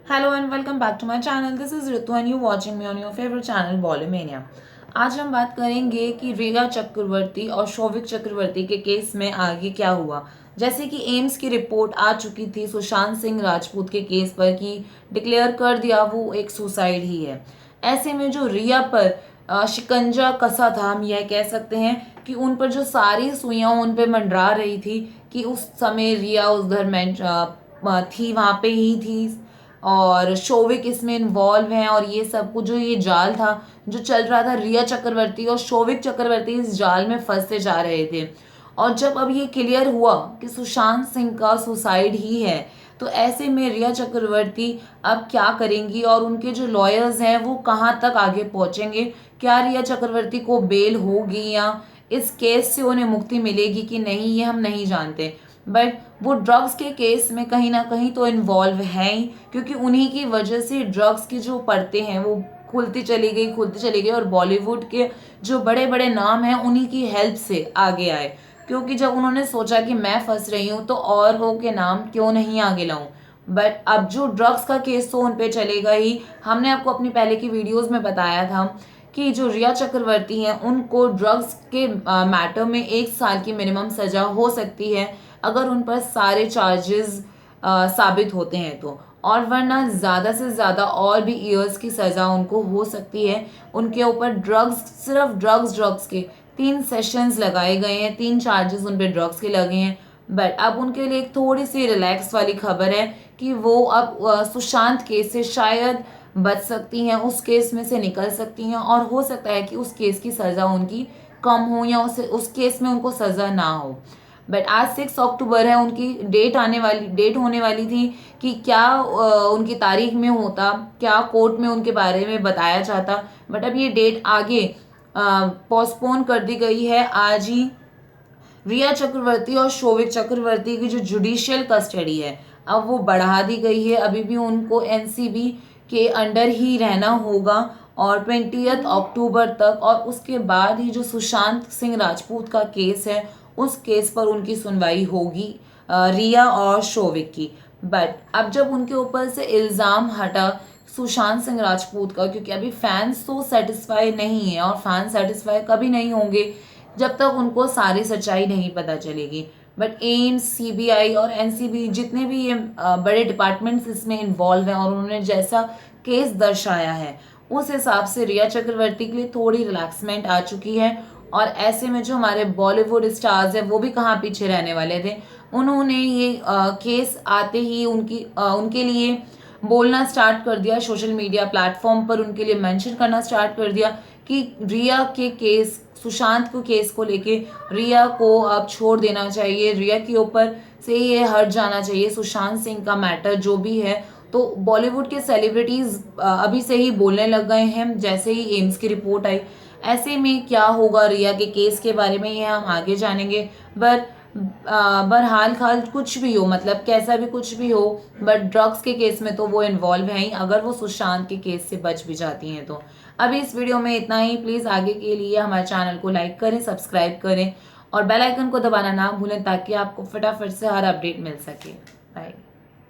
Hello and welcome back to my channel. This is Ritu and you watching me on your favorite channel Bollywood. आज हम बात करेंगे कि रिया चक्रवर्ती और शौविक चक्रवर्ती के केस में आगे क्या हुआ। जैसे कि एम्स की रिपोर्ट आ चुकी थी सुशांत सिंह राजपूत के केस पर कि डिक्लेयर कर दिया वो एक सुसाइड ही है। ऐसे में जो रिया पर शिकंजा कसा था, हम यह कह सकते हैं कि उन पर जो सारी सुइयां उन पर मंडरा रही थी कि उस समय रिया उधर में थी, वहाँ पे ही थी और शोविक इसमें इन्वॉल्व हैं और ये सब कुछ जो ये जाल था जो चल रहा था, रिया चक्रवर्ती और शोविक चक्रवर्ती इस जाल में फंसते जा रहे थे। और जब अब ये क्लियर हुआ कि सुशांत सिंह का सुसाइड ही है, तो ऐसे में रिया चक्रवर्ती अब क्या करेंगी और उनके जो लॉयर्स हैं वो कहाँ तक आगे पहुंचेंगे। क्या रिया चक्रवर्ती को बेल होगी या इस केस से उन्हें मुक्ति मिलेगी कि नहीं, ये हम नहीं जानते। बट वो ड्रग्स के केस में कहीं ना कहीं तो इन्वॉल्व हैं ही, क्योंकि उन्हीं की वजह से ड्रग्स की जो परतें हैं वो खुलती चली गई और बॉलीवुड के जो बड़े बड़े नाम हैं उन्हीं की हेल्प से आगे आए। क्योंकि जब उन्होंने सोचा कि मैं फंस रही हूँ तो और हो के नाम क्यों नहीं आगे लाऊं। बट अब जो ड्रग्स का केस तो उन पे चलेगा ही। हमने आपको अपनी पहले की वीडियोस में बताया था कि जो रिया चक्रवर्ती हैं उनको ड्रग्स के मैटर में 1 साल की मिनिमम सजा हो सकती है अगर उन पर सारे चार्जेस साबित होते हैं तो, और वरना ज़्यादा से ज़्यादा और भी ईयर्स की सज़ा उनको हो सकती है। उनके ऊपर ड्रग्स, सिर्फ ड्रग्स के 3 सेशंस लगाए गए हैं, 3 चार्जेस उन पर ड्रग्स के लगे हैं। बट अब उनके लिए एक थोड़ी सी रिलैक्स वाली खबर है कि वो अब सुशांत केस से शायद बच सकती हैं, उस केस में से निकल सकती हैं और हो सकता है कि उस केस की सज़ा उनकी कम हो या उस केस में उनको सज़ा ना हो। बट आज 6 अक्टूबर है, उनकी डेट होने वाली थी कि क्या उनकी तारीख में होता, क्या कोर्ट में उनके बारे में बताया जाता। बट अब ये डेट आगे पोस्टपोन कर दी गई है। आज ही रिया चक्रवर्ती और शोविक चक्रवर्ती की जो जुडिशियल कस्टडी है अब वो बढ़ा दी गई है। अभी भी उनको एनसीबी के अंडर ही रहना होगा और 20 अक्टूबर तक, और उसके बाद ही जो सुशांत सिंह राजपूत का केस है उस केस पर उनकी सुनवाई होगी, रिया और शोविक की। बट अब जब उनके ऊपर से इल्ज़ाम हटा सुशांत सिंह राजपूत का, क्योंकि अभी फैंस तो सेटिस्फाई नहीं है और फैंस सेटिस्फाई कभी नहीं होंगे जब तक उनको सारी सच्चाई नहीं पता चलेगी। बट एम्स, सीबीआई और एनसीबी जितने भी ये बड़े डिपार्टमेंट्स इसमें इन्वॉल्व हैं और उन्होंने जैसा केस दर्शाया है उस हिसाब से रिया चक्रवर्ती के लिए थोड़ी रिलैक्समेंट आ चुकी है। और ऐसे में जो हमारे बॉलीवुड स्टार्स हैं वो भी कहाँ पीछे रहने वाले थे। उन्होंने ये केस आते ही उनके लिए बोलना स्टार्ट कर दिया, सोशल मीडिया प्लेटफॉर्म पर उनके लिए मेंशन करना स्टार्ट कर दिया कि रिया के केस, सुशांत को केस को लेके रिया को अब छोड़ देना चाहिए, रिया के ऊपर से ये हट जाना चाहिए, सुशांत सिंह का मैटर जो भी है। तो बॉलीवुड के सेलिब्रिटीज़ अभी से ही बोलने लग गए हैं जैसे ही एम्स की रिपोर्ट आई। ऐसे में क्या होगा रिया के केस के बारे में ये हम आगे जानेंगे। पर बहरहाल खाल कुछ भी हो, मतलब कैसा भी कुछ भी हो, बट ड्रग्स के केस में तो वो इन्वॉल्व हैं ही, अगर वो सुशांत के केस से बच भी जाती हैं तो। अभी इस वीडियो में इतना ही। प्लीज़ आगे के लिए हमारे चैनल को लाइक करें, सब्सक्राइब करें और बेल आइकन को दबाना ना भूलें ताकि आपको फटाफट से हर अपडेट मिल सके। बाय।